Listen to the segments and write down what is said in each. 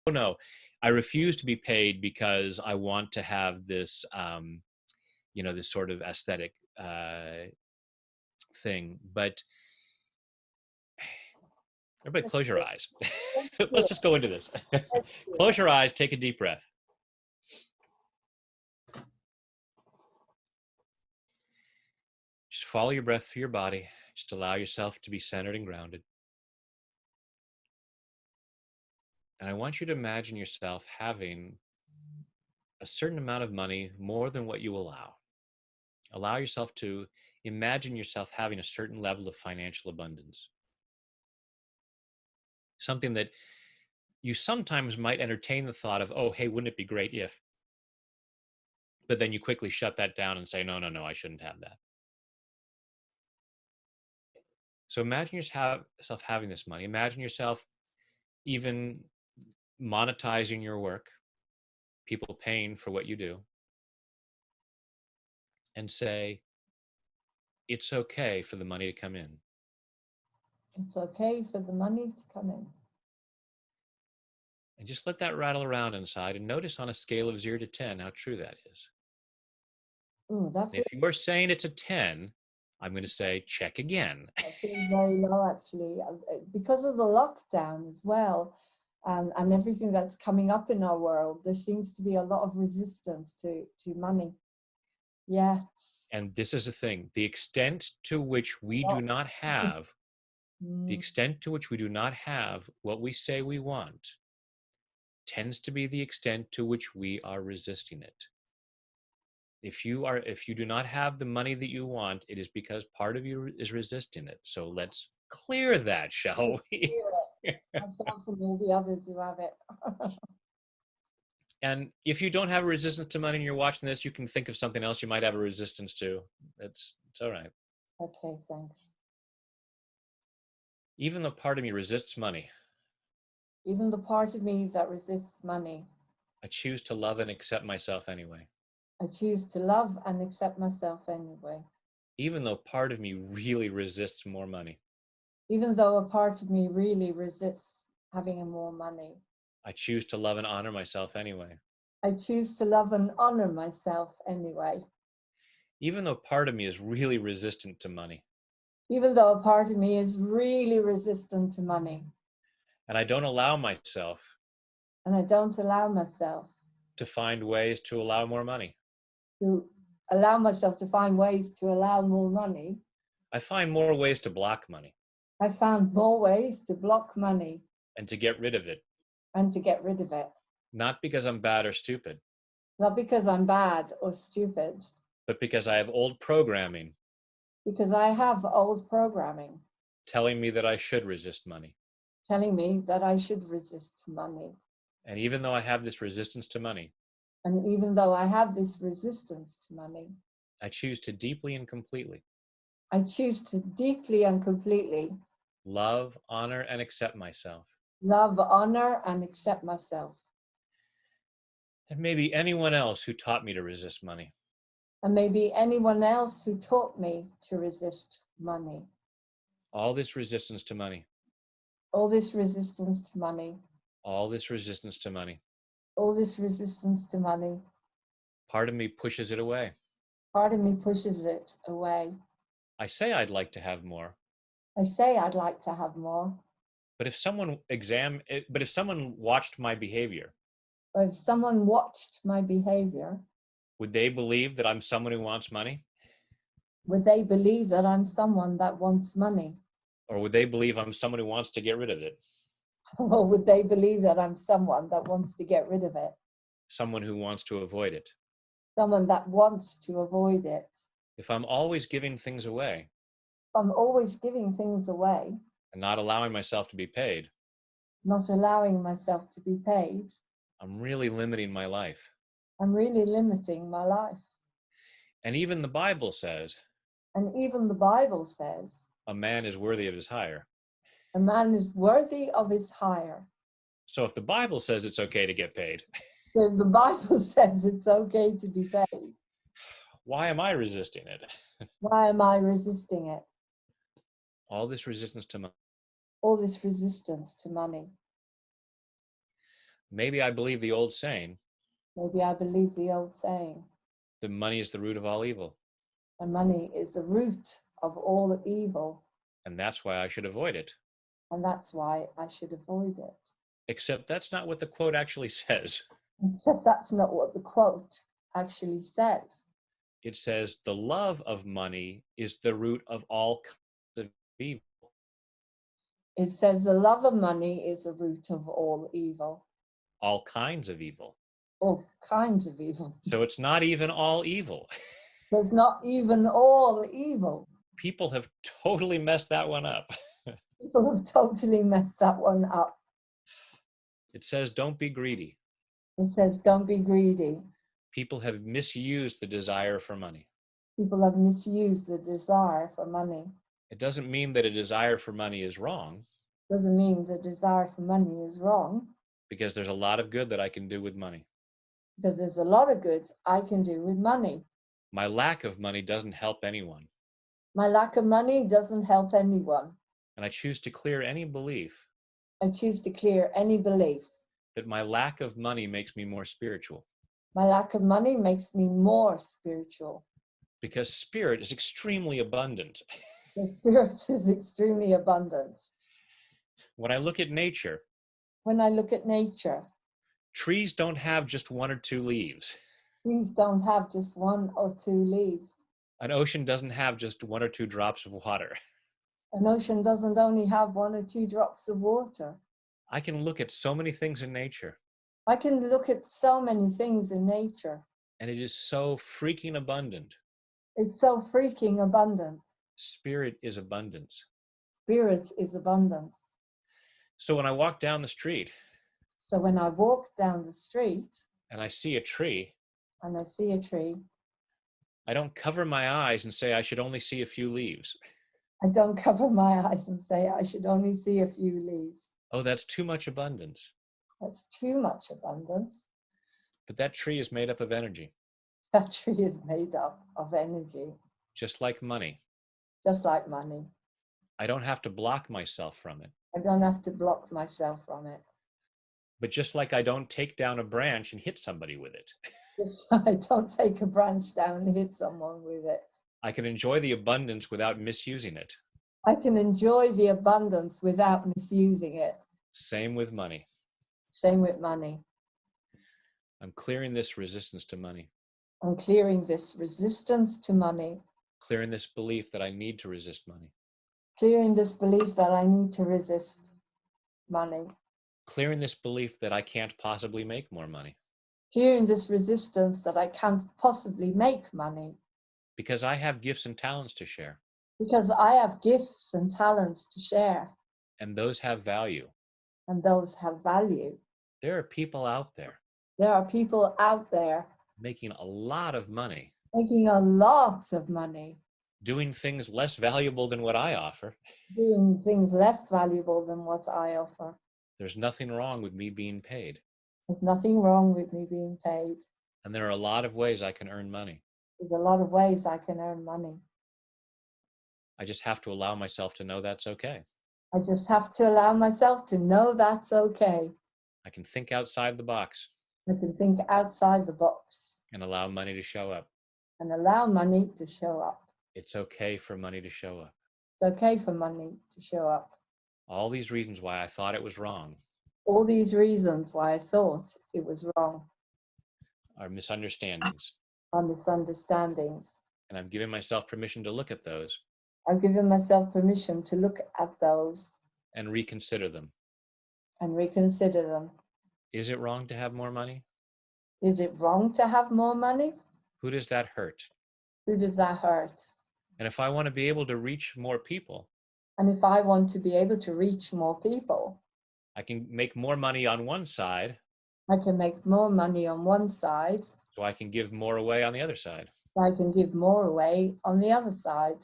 no, I refuse to be paid because I want to have this, this sort of aesthetic thing. But everybody close your eyes. Let's just go into this. Close your eyes, take a deep breath. Just follow your breath through your body. Just allow yourself to be centered and grounded. And I want you to imagine yourself having a certain amount of money, more than what you allow. Allow yourself to imagine yourself having a certain level of financial abundance. Something that you sometimes might entertain the thought of, oh, hey, wouldn't it be great if? But then you quickly shut that down and say, no, I shouldn't have that. So imagine yourself having this money. Imagine yourself even monetizing your work, people paying for what you do, and say, it's okay for the money to come in. It's okay for the money to come in. And just let that rattle around inside and notice on a scale of 0 to 10 how true that is. Ooh, that feels, If you're saying it's a 10, I'm going to say check again. that feels very low, actually, because of the lockdown as well, and everything that's coming up in our world. There seems to be a lot of resistance to money. Yeah. And this is the thing, the extent to which we do not have, the extent to which we do not have what we say we want tends to be the extent to which we are resisting it. If you do not have the money that you want, it is because part of you is resisting it. So let's clear that, shall we? Myself and all the others who have it. And if you don't have a resistance to money and you're watching this, you can think of something else you might have a resistance to. It's all right. Okay, thanks. Even though part of me resists money, Even the part of me that resists money, I choose to love and accept myself anyway. I choose to love and accept myself anyway. Even though part of me really resists more money, Even though a part of me really resists having more money, I choose to love and honor myself anyway. I choose to love and honor myself anyway. Even though part of me is really resistant to money, Even though a part of me is really resistant to money, and I don't allow myself and I don't allow myself to find ways to allow more money. to allow myself to find ways to allow more money, I find more ways to block money I found more ways to block money and to get rid of it. and to get rid of it. Not because I'm bad or stupid, Not because I'm bad or stupid, but because I have old programming because I have old programming telling me that I should resist money. telling me that I should resist money. And even though I have this resistance to money, And even though I have this resistance to money, I choose to deeply and completely I choose to deeply and completely love, honor, and accept myself. love, honor, and accept myself. And maybe anyone else who taught me to resist money. And maybe anyone else who taught me to resist money. All this resistance to money. All this resistance to money. All this resistance to money. All this resistance to money. Part of me pushes it away. Part of me pushes it away. I say I'd like to have more. I say I'd like to have more. But if someone watched my behavior, Or if someone watched my behavior, would they believe that I'm someone who wants money? would they believe that I'm someone that wants money? Or would they believe I'm someone who wants to get rid of it? Or would they believe that I'm someone that wants to get rid of it? Someone who wants to avoid it? Someone that wants to avoid it. If I'm always giving things away, I'm always giving things away, and not allowing myself to be paid, not allowing myself to be paid, I'm really limiting my life. I'm really limiting my life. And even the Bible says, And even the Bible says, a man is worthy of his hire. a man is worthy of his hire. So if the Bible says it's okay to get paid, So if the Bible says it's okay to be paid, why am I resisting it? why am I resisting it? All this resistance to money. All this resistance to money. Maybe I believe the old saying Maybe I believe the old saying, that money is the root of all evil. and money is the root of all evil, And that's why I should avoid it. and that's why I should avoid it. Except that's not what the quote actually says. Except that's not what the quote actually says. It says the love of money is the root of all kinds of evil. It says the love of money is the root of all evil. All kinds of evil. All kinds of evil. So it's not even all evil. There's not even all evil. People have totally messed that one up. People have totally messed that one up. It says don't be greedy. It says don't be greedy. People have misused the desire for money. People have misused the desire for money. It doesn't mean that a desire for money is wrong, Doesn't mean the desire for money is wrong, because there's a lot of good that I can do with money. because there's a lot of good I can do with money. My lack of money doesn't help anyone. My lack of money doesn't help anyone. And I choose to clear any belief I choose to clear any belief. that my lack of money makes me more spiritual. My lack of money makes me more spiritual. Because spirit is extremely abundant. The spirit is extremely abundant. When I look at nature, When I look at nature, trees don't have just one or two leaves. trees don't have just one or two leaves. An ocean doesn't have just one or two drops of water. An ocean doesn't only have one or two drops of water. I can look at so many things in nature, I can look at so many things in nature. and it is so freaking abundant. It's so freaking abundant. Spirit is abundance. Spirit is abundance. So when I walk down the street So when I walk down the street and I see a tree, and I see a tree, I don't cover my eyes and say I should only see a few leaves. I don't cover my eyes and say I should only see a few leaves. Oh, that's too much abundance. That's too much abundance. But that tree is made up of energy, That tree is made up of energy, just like money. just like money. I don't have to block myself from it. I don't have to block myself from it. But just like I don't take down a branch and hit somebody with it, Just I don't take a branch down and hit someone with it. I can enjoy the abundance without misusing it. I can enjoy the abundance without misusing it. Same with money. Same with money. I'm clearing this resistance to money, I'm clearing this resistance to money, clearing this belief that I need to resist money, clearing this belief that I need to resist money, clearing this belief that I can't possibly make more money clearing this resistance that I can't possibly make money, because I have gifts and talents to share, because I have gifts and talents to share, and those have value. and those have value. There are people out there There are people out there making a lot of money, making a lot of money, doing things less valuable than what I offer. doing things less valuable than what I offer. There's nothing wrong with me being paid. There's nothing wrong with me being paid. And there are a lot of ways I can earn money. There's a lot of ways I can earn money. I just have to allow myself to know that's okay. I just have to allow myself to know that's okay. I can think outside the box I can think outside the box and allow money to show up. and allow money to show up. It's okay for money to show up. It's okay for money to show up. All these reasons why I thought it was wrong All these reasons why I thought it was wrong are misunderstandings. are misunderstandings. And I'm giving myself permission to look at those I've given myself permission to look at those and reconsider them. and reconsider them. Is it wrong to have more money? Is it wrong to have more money? Who does that hurt? Who does that hurt? And if I want to be able to reach more people, And if I want to be able to reach more people, I can make more money on one side I can make more money on one side, so I can give more away on the other side. I can give more away on the other side.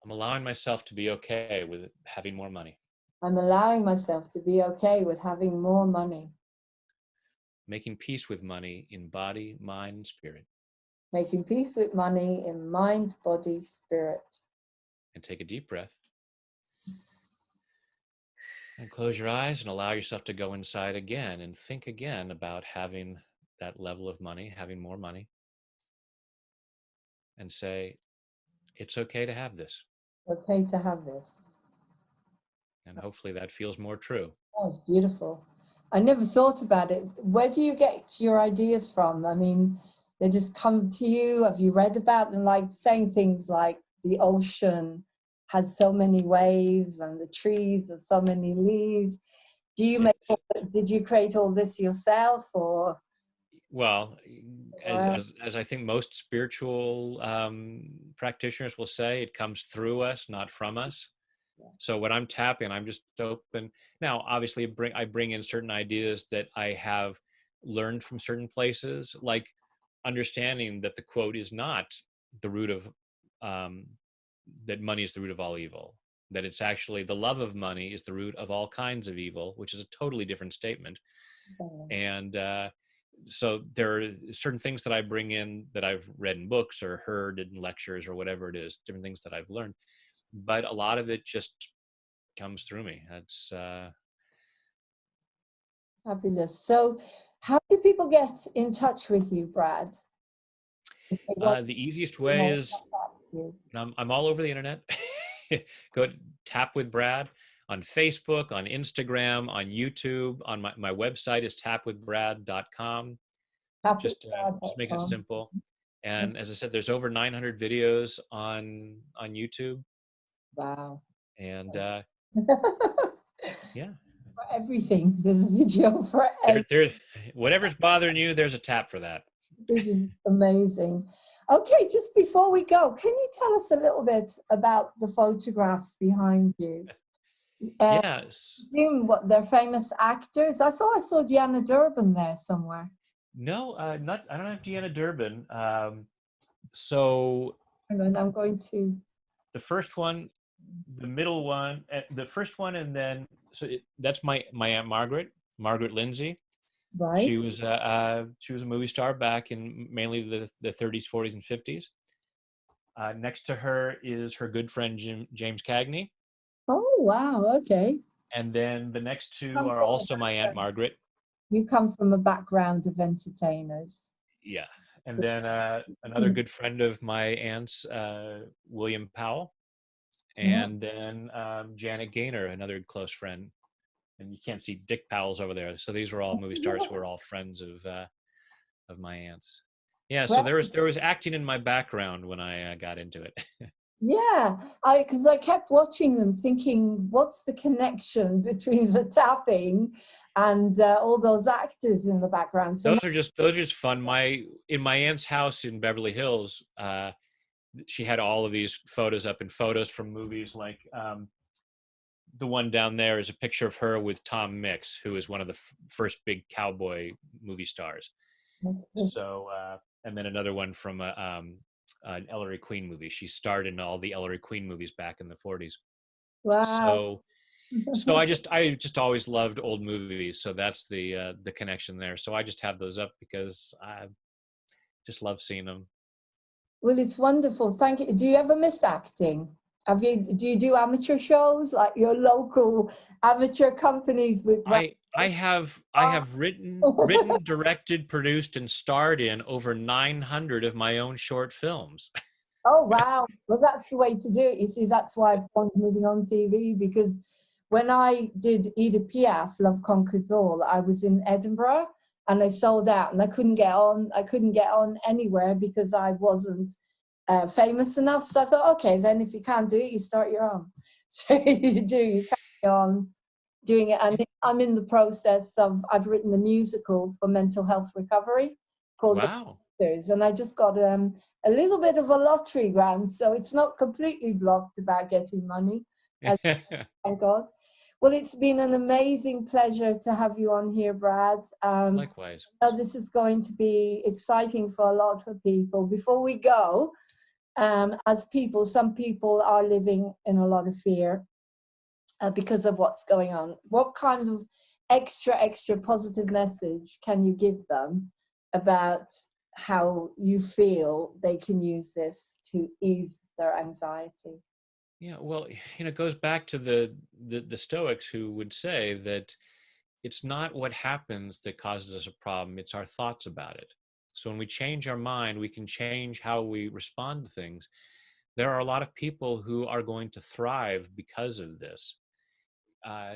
I'm allowing myself to be okay with having more money, I'm allowing myself to be okay with having more money, making peace with money in body, mind, and spirit. making peace with money in mind, body, spirit. And take a deep breath. And close your eyes and allow yourself to go inside again and think again about having that level of money, having more money, and say, it's okay to have this. Okay to have this. And hopefully that feels more true. That was beautiful. I never thought about it. Where do you get your ideas from? I mean, they just come to you. Have you read about them? Like saying things like the ocean has so many waves and the trees have so many leaves. Do you make, It's, did you create all this yourself or? well, as I think most spiritual practitioners will say, it comes through us, not from us. So when I'm tapping, I'm just open. Now, obviously, I bring in certain ideas that I have learned from certain places, like understanding that the quote is not the root of, that money is the root of all evil, that it's actually the love of money is the root of all kinds of evil, which is a totally different statement. And so there are certain things that I bring in that I've read in books or heard in lectures or whatever it is, different things that I've learned. But a lot of it just comes through me. That's Fabulous. So how do people get in touch with you, Brad? the easiest way is I'm all over the internet. Go to Tap with Brad on Facebook, on Instagram, on YouTube. On my website is tapwithbrad.com. Just make it simple. And as I said, there's over 900 videos on YouTube. Wow. And yeah, For everything. There's a video for everything. Whatever's bothering you, there's a tap for that. This is amazing. Okay, just before we go, can you tell us a little bit about the photographs behind you? Yes. What they're famous actors? I thought I saw Deanna Durbin there somewhere. No, not. I don't have Deanna Durbin. So And I'm going to. the first one, the middle one, the first one, and then that's my Aunt Margaret Lindsay. Right. She was a movie star back in mainly the 30s, 40s, and 50s. Next to her is her good friend James Cagney. Oh wow! Okay. And then the next two are also my Aunt Margaret. You come from a background of entertainers. Yeah. And then another good friend of my aunt's, William Powell. And then Janet Gaynor, another close friend. And you can't see Dick Powell's over there. So these were all movie stars who were all friends of my aunt's. Yeah, so there was acting in my background when I got into it. Yeah, because I kept watching them thinking, what's the connection between the tapping and all those actors in the background? So those are just fun. In my aunt's house in Beverly Hills, she had all of these photos up, and photos from movies like the one down there is a picture of her with Tom Mix, who is one of the first big cowboy movie stars. So, and then another one from an Ellery Queen movie. She starred in all the Ellery Queen movies back in the 40s. wow. So I just always loved old movies. So that's the connection there. So I just have those up because I just love seeing them. Well, it's wonderful. Thank you. Do you ever miss acting? Do you do amateur shows like your local amateur companies with? I have written, directed, produced, and starred in over 900 of my own short films. Oh wow! Well, that's the way to do it. You see, that's why I've gone moving on TV, because when I did Edith Piaf, Love Conquers All, I was in Edinburgh and I sold out, and I couldn't get on. I couldn't get on anywhere because I wasn't famous enough. So I thought, okay, then if you can't do it, you start your own. So you carry on doing it. And I'm in the process of, I've written a musical for mental health recovery called Wow. And I just got a little bit of a lottery grant, so it's not completely blocked about getting money. Thank God. Well, it's been an amazing pleasure to have you on here, Brad. Likewise. This is going to be exciting for a lot of people. Before we go, some people are living in a lot of fear because of what's going on. What kind of extra positive message can you give them about how you feel they can use this to ease their anxiety? Yeah, well, it goes back to the Stoics, who would say that it's not what happens that causes us a problem, it's our thoughts about it. So when we change our mind, we can change how we respond to things. There are a lot of people who are going to thrive because of this. uh,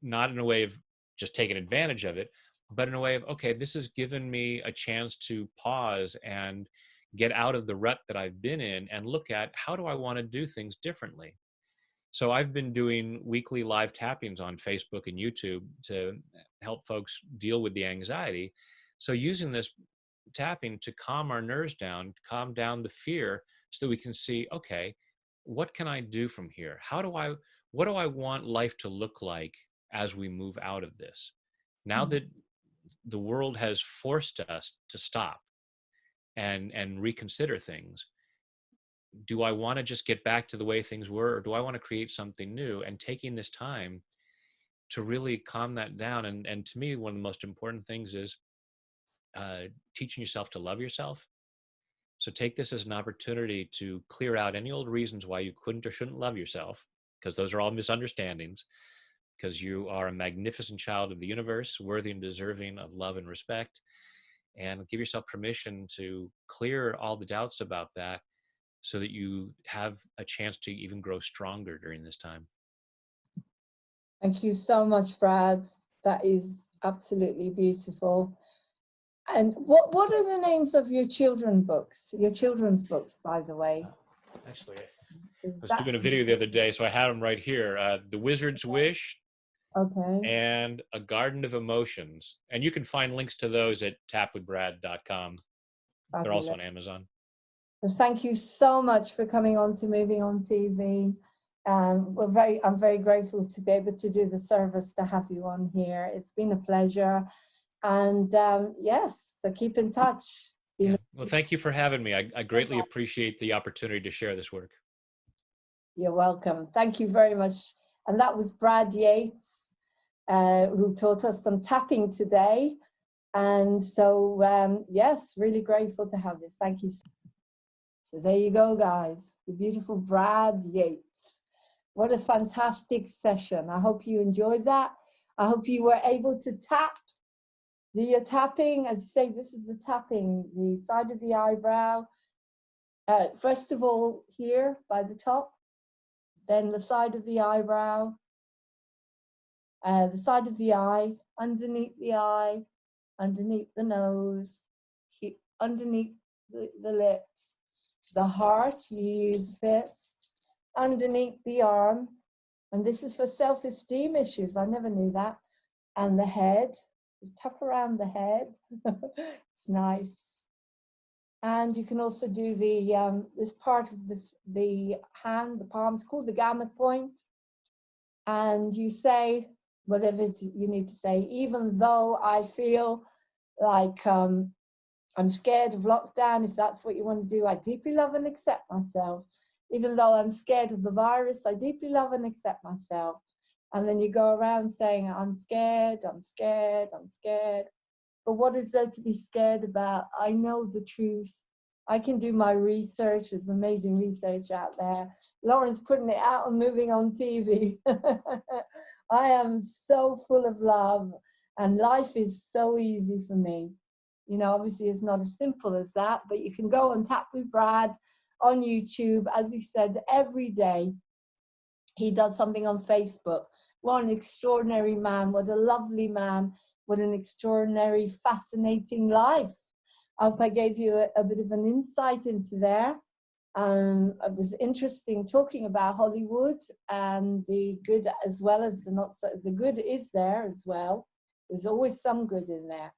Not in a way of just taking advantage of it, but in a way of, okay, this has given me a chance to pause and get out of the rut that I've been in and look at, how do I want to do things differently? So I've been doing weekly live tappings on Facebook and YouTube to help folks deal with the anxiety. So using this tapping to calm our nerves down, calm down the fear, so that we can see, okay, what can I do from here? What do I want life to look like as we move out of this? Now Mm. that the world has forced us to stop and reconsider things, do I want to just get back to the way things were, or do I want to create something new? And taking this time to really calm that down. And to me, one of the most important things is teaching yourself to love yourself. So take this as an opportunity to clear out any old reasons why you couldn't or shouldn't love yourself, because those are all misunderstandings, because you are a magnificent child of the universe, worthy and deserving of love and respect. And give yourself permission to clear all the doubts about that, so that you have a chance to even grow stronger during this time. Thank you so much, Brad. That is absolutely beautiful. And what are the names of your children's books, by the way? Actually, I Is was that doing a video the other day, so I had them right here. The Wizard's Wish okay? and A Garden of Emotions. And you can find links to those at tapwithbrad.com. They're also Fabulous. on Amazon. Well, thank you so much for coming on to Moving On TV. I'm very grateful to be able to do the service to have you on here. It's been a pleasure. And yes, so keep in touch. Yeah. Well, thank you for having me. I greatly appreciate the opportunity to share this work. You're welcome. Thank you very much. And that was Brad Yates, who taught us some tapping today. And so, yes, really grateful to have this. Thank you. So there you go, guys. The beautiful Brad Yates. What a fantastic session. I hope you enjoyed that. I hope you were able to tap. The tapping, as you say, this is the tapping, the side of the eyebrow. First of all, here by the top, then the side of the eyebrow, the side of the eye, underneath the nose, underneath the lips, the heart, you use a fist, underneath the arm, and this is for self-esteem issues, I never knew that, and the head, just tap around the head, it's nice. And you can also do the this part of the hand, the palm, it's called the gamut point, and you say whatever you need to say, even though I feel like I'm scared of lockdown, if that's what you want to do. I deeply love and accept myself. Even though I'm scared of the virus, I deeply love and accept myself. And then you go around saying, I'm scared, I'm scared, I'm scared. But what is there to be scared about? I know the truth. I can do my research. There's amazing research out there. Lauren's putting it out and Moving On TV. I am so full of love, and life is so easy for me. You know, obviously it's not as simple as that, but you can go and Tap with Brad on YouTube. As he said, every day he does something on Facebook. What an extraordinary man. What a lovely man. What an extraordinary, fascinating life. I hope I gave you a bit of an insight into there. It was interesting talking about Hollywood and the good as well as the not so. The good is there as well. There's always some good in there.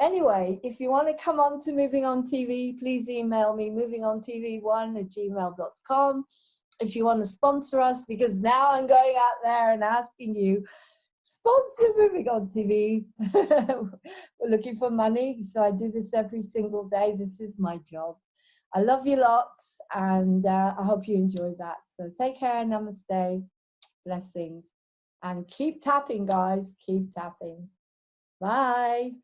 Anyway, if you want to come on to Moving On TV, please email me movingontv1@gmail.com. If you want to sponsor us, because now I'm going out there and asking you, sponsor Moving On TV. We're looking for money, so I do this every single day. This is my job. I love you lots, and I hope you enjoy that. So take care, namaste, blessings, and keep tapping, guys. Keep tapping. Bye.